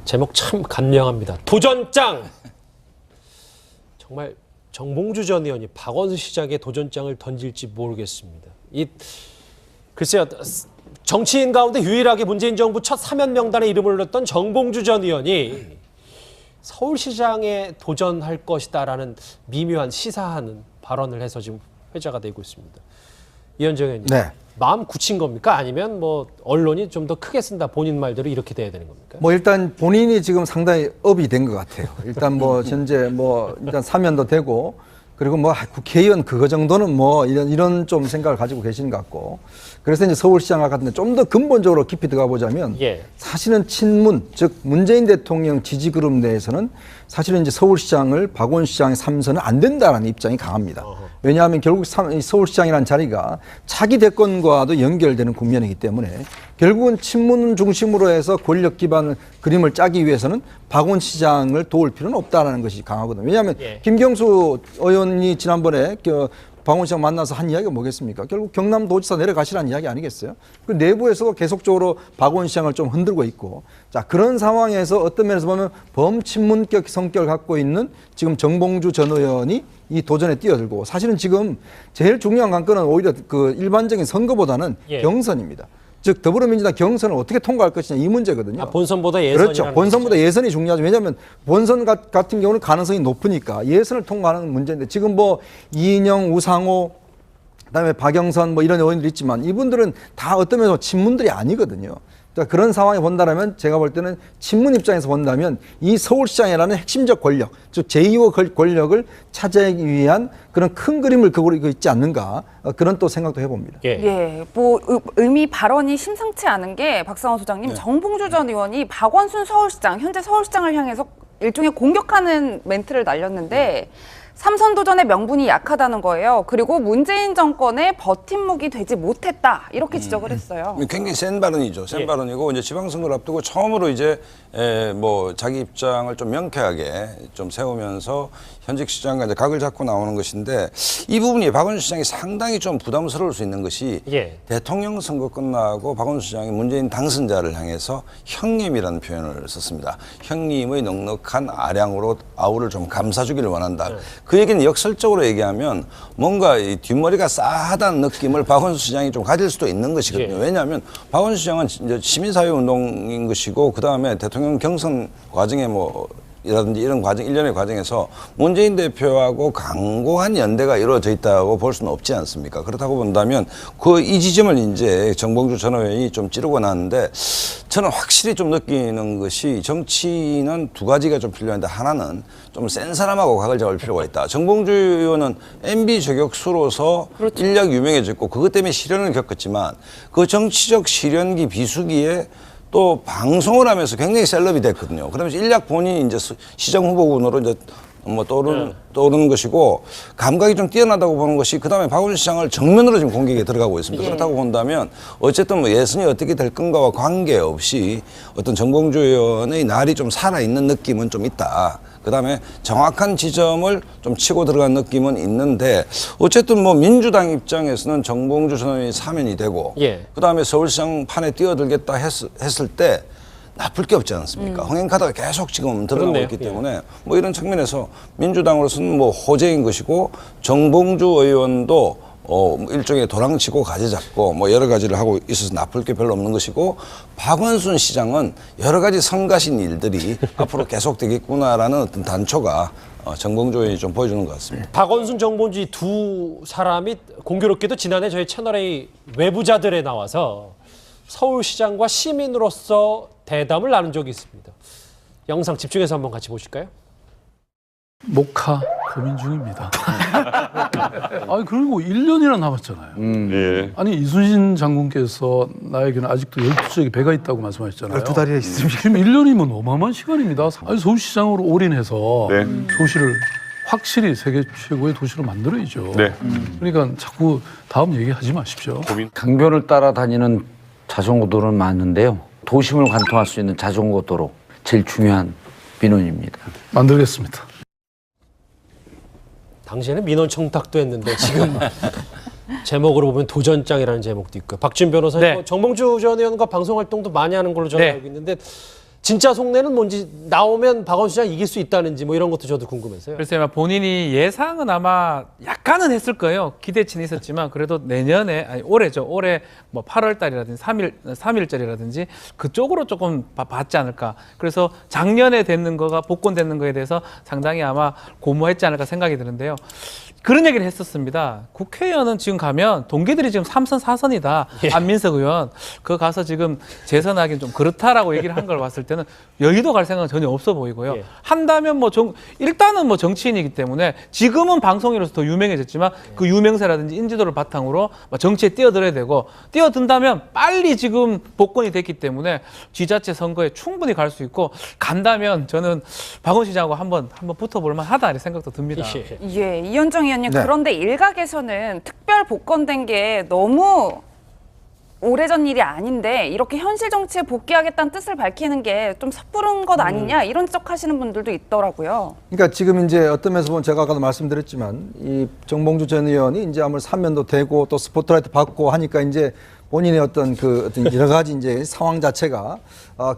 제목 참 간명합니다. 도전장! 정말 정봉주 전 의원이 박원순 시장에 도전장을 던질지 모르겠습니다. 글쎄요, 정치인 가운데 유일하게 문재인 정부 첫 사면 명단에 이름을 올렸던 정봉주 전 의원이 서울시장에 도전할 것이다라는 미묘한 시사하는 발언을 해서 지금 회자가 되고 있습니다. 이현정 의원님, 네. 마음 굳힌 겁니까? 아니면 뭐 언론이 좀 더 크게 쓴다, 본인 말대로 이렇게 돼야 되는 겁니까? 뭐 일단 본인이 지금 상당히 업이 된 것 같아요. 일단 뭐 현재 뭐 일단 사면도 되고, 그리고 뭐 국회의원 그거 정도는 뭐 이런 좀 생각을 가지고 계시는 것 같고, 그래서 이제 서울시장 같은데 좀 더 근본적으로 깊이 들어가 보자면 사실은 친문, 즉 문재인 대통령 지지 그룹 내에서는 사실은 이제 서울시장을 박원순 시장의 3선은 안 된다라는 입장이 강합니다. 왜냐하면 결국 서울시장이라는 자리가 차기 대권과도 연결되는 국면이기 때문에 결국은 친문 중심으로 해서 권력 기반을 그림을 짜기 위해서는 박원순 시장을 도울 필요는 없다라는 것이 강하거든요. 왜냐하면 김경수 의원이 지난번에 박원순 시장 만나서 한 이야기가 뭐겠습니까? 결국 경남도지사 내려가시라는 이야기 아니겠어요? 그 내부에서도 계속적으로 박원순 시장을 좀 흔들고 있고, 자, 그런 상황에서 어떤 면에서 보면 범친문격 성격을 갖고 있는 지금 정봉주 전 의원이 이 도전에 뛰어들고, 사실은 지금 제일 중요한 관건은 오히려 그 일반적인 선거보다는 경선입니다. 즉 더불어민주당 경선을 어떻게 통과할 것이냐 이 문제거든요. 본선보다 예선이 그렇죠. 본선보다 예선이 중요하죠. 왜냐하면 본선 같은 경우는 가능성이 높으니까 예선을 통과하는 문제인데, 지금 뭐 이인영, 우상호, 그다음에 박영선 뭐 이런 의원들이 있지만 이분들은 다 어떤 면에서 친문들이 아니거든요. 그러니까 그런 상황에 본다면 제가 볼 때는 친문 입장에서 본다면 이 서울시장이라는 핵심적 권력, 즉 제2의 권력을 차지하기 위한 그런 큰 그림을 그리고 있지 않는가, 그런 또 생각도 해봅니다. 뭐 의미 발언이 심상치 않은 게, 박상원 소장님, 정봉주 전 의원이 박원순 서울시장, 현재 서울시장을 향해서 일종의 공격하는 멘트를 날렸는데, 삼선 도전의 명분이 약하다는 거예요. 그리고 문재인 정권의 버팀목이 되지 못했다, 이렇게 지적을 했어요. 굉장히 센 발언이죠. 센 발언이고, 이제 지방선거를 앞두고 처음으로 이제 뭐 자기 입장을 좀 명쾌하게 좀 세우면서 현직 시장과 이제 각을 잡고 나오는 것인데, 이 부분이 박원순 시장이 상당히 좀 부담스러울 수 있는 것이 대통령 선거 끝나고 박원순 시장이 문재인 당선자를 향해서 형님이라는 표현을 썼습니다. 형님의 넉넉한 아량으로 아우를 좀 감싸주기를 원한다. 그 얘기는 역설적으로 얘기하면 뭔가 이 뒷머리가 싸하다는 느낌을 박원순 시장이 좀 가질 수도 있는 것이거든요. 왜냐하면 박원순 시장은 이제 시민사회 운동인 것이고, 그 다음에 대통령 경선 과정에 이라든지 이런 과정, 일련의 과정에서 문재인 대표하고 강고한 연대가 이루어져 있다고 볼 수는 없지 않습니까? 그렇다고 본다면 이 지점을 이제 정봉주 전 의원이 좀 찌르고 나는데, 저는 확실히 좀 느끼는 것이 정치는 두 가지가 좀 필요한데, 하나는 좀 센 사람하고 각을 잡을 필요가 있다. 정봉주 의원은 MB 저격수로서 인력 유명해졌고, 그것 때문에 시련을 겪었지만 그 정치적 시련기 비수기에 또 방송을 하면서 굉장히 셀럽이 됐거든요. 그러면서 일약 본인이 이제 시장 후보군으로 이제 뭐 떠오르는 것이고, 감각이 좀 뛰어나다고 보는 것이, 그 다음에 박원순 시장을 정면으로 지금 공격에 들어가고 있습니다. 그렇다고 본다면 어쨌든 뭐 예선이 어떻게 될 건가와 관계없이 어떤 정봉주 의원의 날이 좀 살아있는 느낌은 좀 있다. 그 다음에 정확한 지점을 좀 치고 들어간 느낌은 있는데, 어쨌든 뭐 민주당 입장에서는 정봉주 전 의원이 사면이 되고, 그 다음에 서울시장 판에 뛰어들겠다 했을 때 나쁠 게 없지 않습니까? 흥행카드가 계속 지금 드러나고 있기 때문에 뭐 이런 측면에서 민주당으로서는 뭐 호재인 것이고, 정봉주 의원도 일종의 도랑치고 가지 잡고 뭐 여러 가지를 하고 있어서 나쁠 게 별로 없는 것이고, 박원순 시장은 여러 가지 성가신 일들이 앞으로 계속되겠구나라는 어떤 단초가 정봉주 의원이 좀 보여주는 것 같습니다. 박원순, 정봉주 두 사람이 공교롭게도 지난해 저희 채널A 외부자들에 나와서 서울시장과 시민으로서 대담을 나눈 적이 있습니다. 영상 집중해서 한번 같이 보실까요? 목하 고민 중입니다. 아니 그리고 1년이나 남았잖아요. 아니 이순신 장군께서 나에게는 아직도 12쪽의 배가 있다고 말씀하셨잖아요. 12다리에 있습니다. 지금 1년이면 어마어마한 시간입니다. 아니 서울시장으로 올인해서 서울시를 확실히 세계 최고의 도시로 만들어야죠. 그러니까 자꾸 다음 얘기하지 마십시오. 강변을 따라다니는 자전거도로는 많은데요. 도심을 관통할 수 있는 자전거 도로 제일 중요한 민원입니다. 만들겠습니다. 당시에는 민원 청탁도 했는데 지금 제목으로 보면 도전장이라는 제목도 있고요. 박준 변호사님, 정봉주 전 의원과 방송 활동도 많이 하는 걸로 저는 알고 있는데, 진짜 속내는 뭔지 나오면 박원순 시장 이길 수 있다는지 뭐 이런 것도 저도 궁금해서요. 글쎄요, 본인이 예상은 아마 약간은 했을 거예요. 기대치는 있었지만 그래도 내년에 아니 올해죠. 올해 뭐 8월 달이라든지 3일절이라든지 그쪽으로 조금 받지 않을까. 그래서 작년에 됐는 거가 복권되는 거에 대해서 상당히 아마 고무했지 않을까 생각이 드는데요. 그런 얘기를 했었습니다. 국회의원은 지금 가면 동기들이 지금 3선 4선이다. 예. 안민석 의원. 그거 가서 지금 재선하기는 좀 그렇다라고 얘기를 한 걸 봤을 때는 여의도 갈 생각은 전혀 없어 보이고요. 예. 한다면 뭐 일단은 뭐 정치인이기 때문에 지금은 방송인으로서 더 유명해졌지만 그 유명세라든지 인지도를 바탕으로 정치에 뛰어들어야 되고 뛰어든다면 빨리 지금 복권이 됐기 때문에 지자체 선거에 충분히 갈 수 있고 간다면 저는 박원순 시장하고 한번 붙어볼 만하다 이런 생각도 듭니다. 예. 예, 이현정 의원님 네. 그런데 일각에서는 특별 복권된 게 너무 오래전 일이 아닌데 이렇게 현실 정치에 복귀하겠다는 뜻을 밝히는 게 좀 섣부른 것 아니냐 이런 지적하시는 분들도 있더라고요. 그러니까 지금 이제 어떤 면에서 보면 제가 아까도 말씀드렸지만 이 정봉주 전 의원이 이제 아무래도 사면도 되고 또 스포트라이트 받고 하니까 이제 본인의 어떤 여러 가지 이제 상황 자체가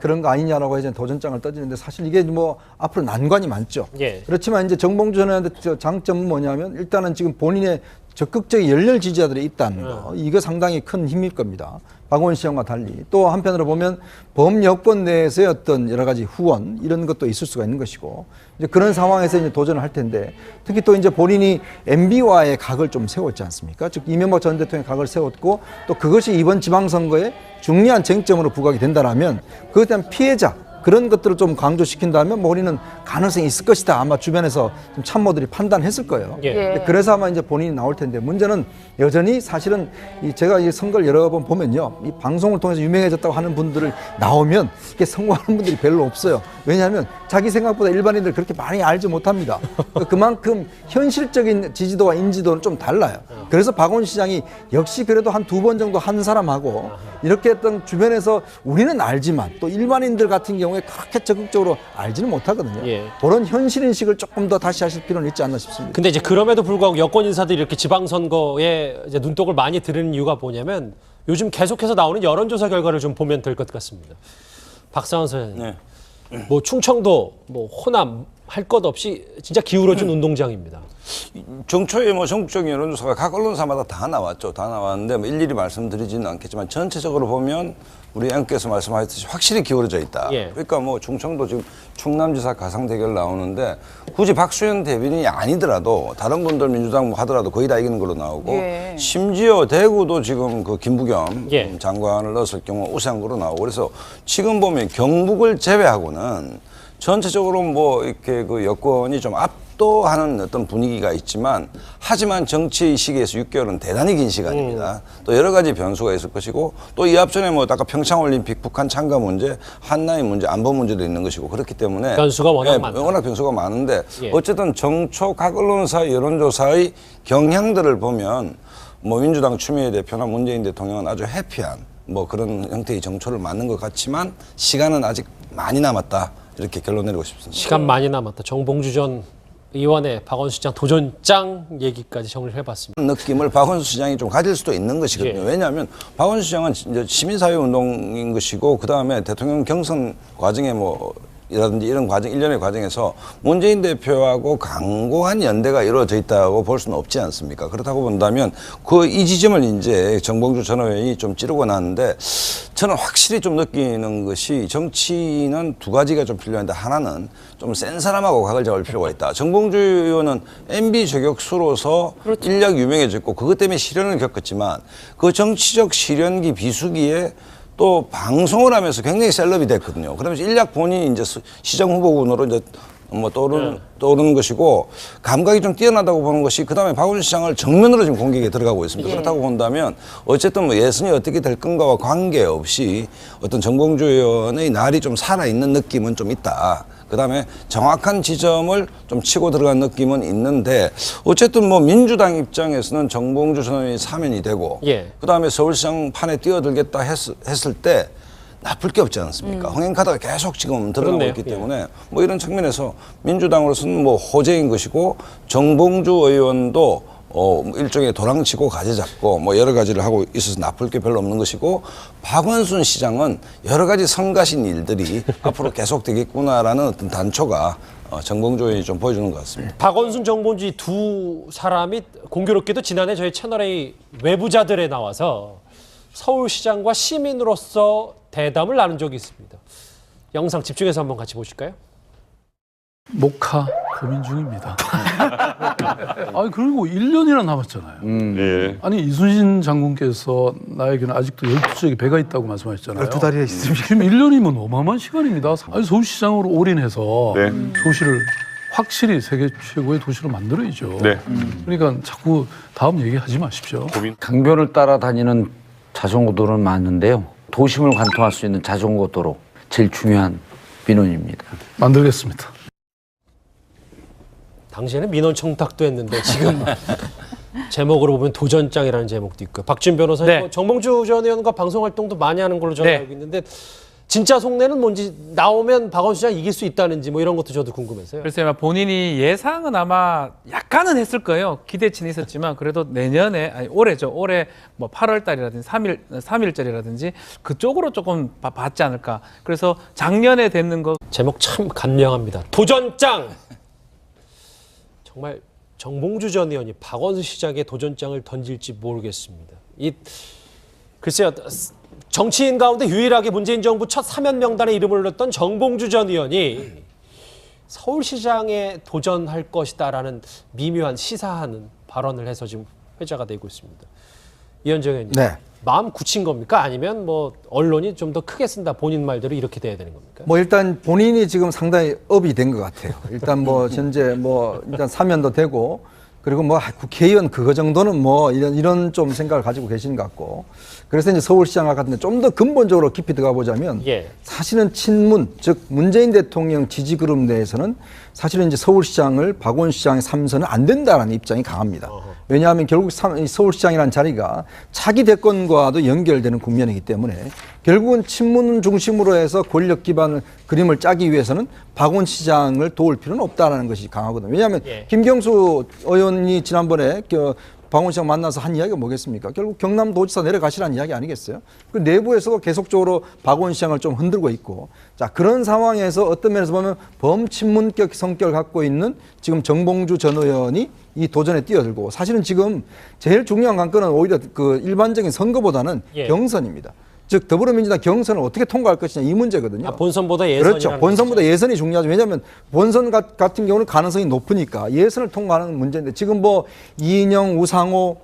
그런 거 아니냐라고 해서 도전장을 떠지는데 사실 이게 뭐 앞으로 난관이 많죠. 예. 그렇지만 이제 정봉주 전 의원의 장점은 뭐냐면 일단은 지금 본인의 적극적인 열렬 지지자들이 있다는 거. 이거 상당히 큰 힘일 겁니다. 박원순 시장과 달리. 또 한편으로 보면 범여권 내에서의 어떤 여러 가지 후원 이런 것도 있을 수가 있는 것이고 이제 그런 상황에서 이제 도전을 할 텐데 특히 또 이제 본인이 MB와의 각을 좀 세웠지 않습니까? 즉 이명박 전 대통령의 각을 세웠고 또 그것이 이번 지방선거에 중요한 쟁점으로 부각이 된다라면 그것에 대한 피해자 그런 것들을 좀 강조시킨다면 뭐 우리는 가능성이 있을 것이다. 아마 주변에서 좀 참모들이 판단했을 거예요. 예. 그래서 아마 이제 본인이 나올 텐데 문제는 여전히 사실은 제가 이 선거를 여러 번 보면요. 이 방송을 통해서 유명해졌다고 하는 분들을 나오면 이게 성공하는 분들이 별로 없어요. 왜냐하면 자기 생각보다 일반인들 그렇게 많이 알지 못합니다. 그만큼 현실적인 지지도와 인지도는 좀 달라요. 그래서 박원순 시장이 역시 그래도 한 2번 정도 한 사람하고 이렇게 했던 주변에서 우리는 알지만 또 일반인들 같은 경우에 그렇게 적극적으로 알지는 못하거든요. 예. 그런 현실 인식을 조금 더 다시 하실 필요는 있지 않나 싶습니다. 근데 이제 그럼에도 불구하고 여권 인사들이 이렇게 지방선거에 이제 눈독을 많이 들이는 이유가 뭐냐면 요즘 계속해서 나오는 여론조사 결과를 좀 보면 될 것 같습니다. 박상원 선생님, 네. 뭐 충청도, 뭐 호남 할 것 없이 진짜 기울어진 운동장입니다. 정초에 뭐 전국적인 여론조사가 각 언론사마다 다 나왔죠. 다 나왔는데 뭐 일일이 말씀드리지는 않겠지만 전체적으로 보면 우리 앵께서 말씀하셨듯이 확실히 기울어져 있다. 예. 그러니까 뭐 충청도 지금 충남지사 가상 대결 나오는데 굳이 박수현 대변인이 아니더라도 다른 분들 민주당 뭐 하더라도 거의 다 이기는 걸로 나오고 예. 심지어 대구도 지금 그 김부겸 예. 장관을 넣었을 경우 우세한 거로 나오고 그래서 지금 보면 경북을 제외하고는 전체적으로 뭐 이렇게 그 여권이 좀 압도하는 어떤 분위기가 있지만 하지만 정치 시기에서 6개월은 대단히 긴 시간입니다. 또 여러 가지 변수가 있을 것이고 또 이 앞전에 뭐 아까 평창올림픽 북한 참가 문제, 한나이 문제, 안보 문제도 있는 것이고 그렇기 때문에 변수가 워낙 많다. 워낙 변수가 많은데 예. 어쨌든 정초 각 언론사 여론조사의 경향들을 보면 뭐 민주당 추미애 대표나 문재인 대통령은 아주 해피한 뭐 그런 형태의 정초를 맞는 것 같지만 시간은 아직 많이 남았다. 이렇게 결론 내리고 싶습니다. 시간 많이 남았다. 정봉주 전 의원의 박원순 시장 도전장 얘기까지 정리를 해봤습니다. 느낌을 박원순 시장이 좀 가질 수도 있는 것이거든요. 예. 왜냐하면 박원순 시장은 이제 시민사회 운동인 것이고 그 다음에 대통령 경선 과정에 이라든지 이런 과정, 일련의 과정에서 문재인 대표하고 강고한 연대가 이루어져 있다고 볼 수는 없지 않습니까? 그렇다고 본다면 이 지점을 이제 정봉주 전 의원이 좀 찌르고 나는데 저는 확실히 좀 느끼는 것이 정치는 두 가지가 좀 필요한데 하나는 좀 센 사람하고 각을 잡을 필요가 있다. 정봉주 의원은 MB 저격수로서 인력 유명해졌고 그것 때문에 시련을 겪었지만 그 정치적 시련기 비수기에 또 방송을 하면서 굉장히 셀럽이 됐거든요. 그러면서 일약 본인이 이제 시장 후보군으로 이제 뭐 떠오르는 것이고 감각이 좀 뛰어나다고 보는 것이 그다음에 박원순 시장을 정면으로 지금 공격에 들어가고 있습니다. 그렇다고 본다면 어쨌든 뭐 예선이 어떻게 될 건가와 관계없이 어떤 정봉주 의원의 날이 좀 살아있는 느낌은 좀 있다. 그다음에 정확한 지점을 좀 치고 들어간 느낌은 있는데 어쨌든 뭐 민주당 입장에서는 정봉주 전 의원이 사면이 되고 예. 그다음에 서울시장 판에 뛰어들겠다 했을 때 나쁠 게 없지 않습니까? 흥행카드가 계속 지금 드러나고 그렇네요. 있기 때문에 뭐 이런 측면에서 민주당으로서는 뭐 호재인 것이고 정봉주 의원도 일종의 도랑치고 가지 잡고 뭐 여러 가지를 하고 있어서 나쁠 게 별로 없는 것이고, 박원순 시장은 여러 가지 성가신 일들이 앞으로 계속되겠구나라는 어떤 단초가 정봉주 의원이 좀 보여주는 것 같습니다. 박원순, 정봉주 이 두 사람이 공교롭게도 지난해 저희 채널A 외부자들에 나와서 서울시장과 시민으로서 대담을 나눈 적이 있습니다. 영상 집중해서 한번 같이 보실까요? 녹화 고민 중입니다. 아니 그리고 1년이나 남았잖아요. 네. 아니 이순신 장군께서 나에게는 아직도 12쪽의 배가 있다고 말씀하셨잖아요. 12다리에 있습니다. 지금 1년이면 어마어마한 시간입니다. 아니 서울시장으로 올인해서 네. 서울시를 확실히 세계 최고의 도시로 만들어야죠. 네. 그러니까 자꾸 다음 얘기하지 마십시오. 강변을 따라다니는 자전거도로는 많은데요. 도심을 관통할 수 있는 자전거 도로 제일 중요한 민원입니다. 만들겠습니다. 당시에는 민원 청탁도 했는데 지금 제목으로 보면 도전장이라는 제목도 있고, 박준 변호사님 네. 뭐 정봉주 전 의원과 방송 활동도 많이 하는 걸로 저는 네. 알고 있는데 진짜 속내는 뭔지, 나오면 박원순 시장 이길 수 있다는지 뭐 이런 것도 저도 궁금해서요. 글쎄요, 아마 본인이 예상은 아마 약간은 했을 거예요. 기대치는 있었지만 그래도 내년에, 아니 올해죠. 올해 뭐 8월 달이라든지 3일절이라든지 그쪽으로 조금 받지 않을까. 그래서 작년에 됐는 거 제목 참 간명합니다. 도전장. 정말 정봉주 전 의원이 박원순 시장에 도전장을 던질지 모르겠습니다. 글쎄요, 정치인 가운데 유일하게 문재인 정부 첫 사면 명단에 이름을 올렸던 정봉주 전 의원이 서울시장에 도전할 것이다라는 미묘한 시사하는 발언을 해서 지금 회자가 되고 있습니다. 이현정 의원님, 네. 마음 굳힌 겁니까? 아니면 뭐 언론이 좀 더 크게 쓴다, 본인 말대로 이렇게 돼야 되는 겁니까? 뭐 일단 본인이 지금 상당히 업이 된 것 같아요. 일단 뭐 현재 뭐 일단 사면도 되고, 그리고 뭐 국회의원 그거 정도는 뭐 이런 좀 생각을 가지고 계신 것 같고, 그래서 이제 서울시장 같은데 좀 더 근본적으로 깊이 들어가 보자면 예. 사실은 친문, 즉 문재인 대통령 지지 그룹 내에서는 사실은 이제 서울시장을 박원순 시장의 3선은 안 된다라는 입장이 강합니다. 왜냐하면 결국 서울시장이라는 자리가 차기 대권과도 연결되는 국면이기 때문에 결국은 친문 중심으로 해서 권력 기반을 그림을 짜기 위해서는 박원순 시장을 도울 필요는 없다라는 것이 강하거든요. 왜냐하면 예. 김경수 의원이 지난번에 박원순 시장 만나서 한 이야기가 뭐겠습니까? 결국 경남도지사 내려가시라는 이야기 아니겠어요? 그 내부에서도 계속적으로 박원순 시장을 좀 흔들고 있고, 자, 그런 상황에서 어떤 면에서 보면 범친문격 성격을 갖고 있는 지금 정봉주 전 의원이 이 도전에 뛰어들고, 사실은 지금 제일 중요한 관건은 오히려 그 일반적인 선거보다는 예. 경선입니다. 즉 더불어민주당 경선을 어떻게 통과할 것이냐 이 문제거든요. 본선보다 예선이. 그렇죠. 본선보다 예선이 중요하죠. 왜냐하면 본선 같은 경우는 가능성이 높으니까 예선을 통과하는 문제인데, 지금 뭐 이인영, 우상호,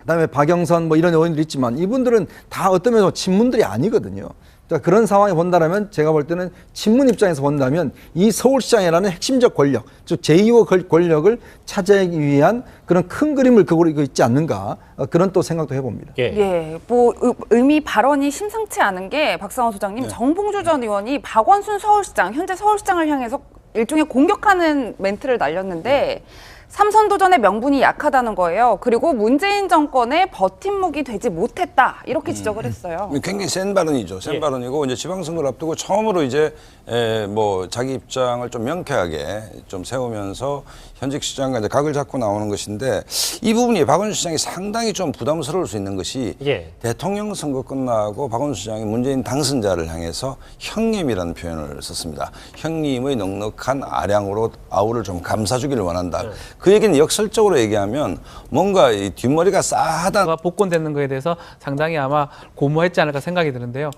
그다음에 박영선 뭐 이런 의원들이 있지만 이분들은 다 어떤 면에서 친문들이 아니거든요. 자, 그런 상황에 본다면 제가 볼 때는 친문 입장에서 본다면 이 서울시장이라는 핵심적 권력, 즉 제2의 권력을 차지하기 위한 그런 큰 그림을 그리고 있지 않는가, 그런 또 생각도 해봅니다. 예. 예, 뭐 의미 발언이 심상치 않은 게 박상원 소장님, 정봉주 전 의원이 박원순 서울시장, 현재 서울시장을 향해서 일종의 공격하는 멘트를 날렸는데, 삼선 도전의 명분이 약하다는 거예요. 그리고 문재인 정권의 버팀목이 되지 못했다, 이렇게 지적을 했어요. 굉장히 센 발언이죠. 센 예. 발언이고, 이제 지방선거를 앞두고 처음으로 이제 뭐 자기 입장을 좀 명쾌하게 좀 세우면서 현직 시장과 이제 각을 잡고 나오는 것인데, 이 부분이 박원순 시장이 상당히 좀 부담스러울 수 있는 것이, 예. 대통령 선거 끝나고 박원순 시장이 문재인 당선자를 향해서 형님이라는 표현을 썼습니다. 형님의 넉넉한 아량으로 아우를 좀 감싸주기를 원한다. 그 얘기는 역설적으로 얘기하면 뭔가 이 뒷머리가 싸하다. 복권되는 거에 대해서 상당히 아마 고무했지 않을까 생각이 드는데요.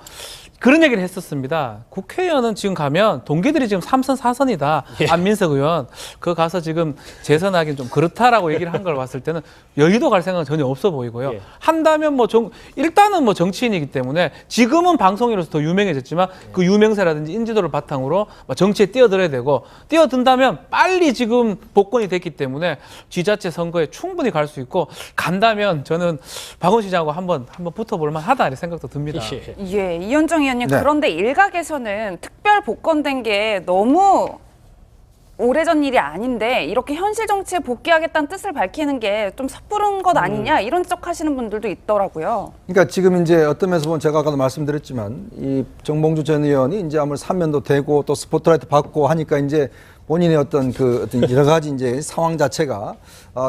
그런 얘기를 했었습니다. 국회의원은 지금 가면 동기들이 지금 3선, 4선이다. 안민석 의원. 그거 가서 지금 재선하기는 좀 그렇다라고 얘기를 한 걸 봤을 때는 여의도 갈 생각은 전혀 없어 보이고요. 예. 한다면 뭐 일단은 뭐 정치인이기 때문에 지금은 방송인으로서 더 유명해졌지만 그 유명세라든지 인지도를 바탕으로 정치에 뛰어들어야 되고, 뛰어든다면 빨리 지금 복권이 됐기 때문에 지자체 선거에 충분히 갈 수 있고, 간다면 저는 박원순 시장하고 한번 붙어볼 만하다 이런 생각도 듭니다. 예. 예, 이현정 의원님, 네. 그런데 일각에서는 특별 복권된 게 너무 오래전 일이 아닌데 이렇게 현실 정치에 복귀하겠다는 뜻을 밝히는 게 좀 섣부른 것 아니냐, 이런 지적하시는 분들도 있더라고요. 그러니까 지금 이제 어떤 면에서 보면 제가 아까도 말씀드렸지만 이 정봉주 전 의원이 이제 아무래도 사면도 되고 또 스포트라이트 받고 하니까 이제 본인의 어떤 여러 가지 이제 상황 자체가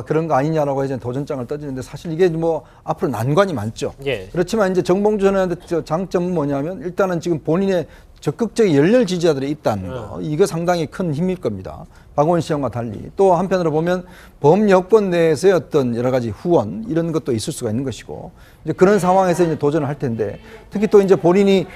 그런 거 아니냐라고 해서 도전장을 떠지는데 사실 이게 뭐 앞으로 난관이 많죠. 예. 그렇지만 이제 정봉주 전 의원의 장점은 뭐냐면 일단은 지금 본인의 적극적인 열렬 지지자들이 있다는 거, 이거 상당히 큰 힘일 겁니다. 박원순 시장과 달리. 또 한편으로 보면 범여권 내에서의 어떤 여러 가지 후원 이런 것도 있을 수가 있는 것이고 이제 그런 상황에서 이제 도전을 할 텐데 특히 또 이제 본인이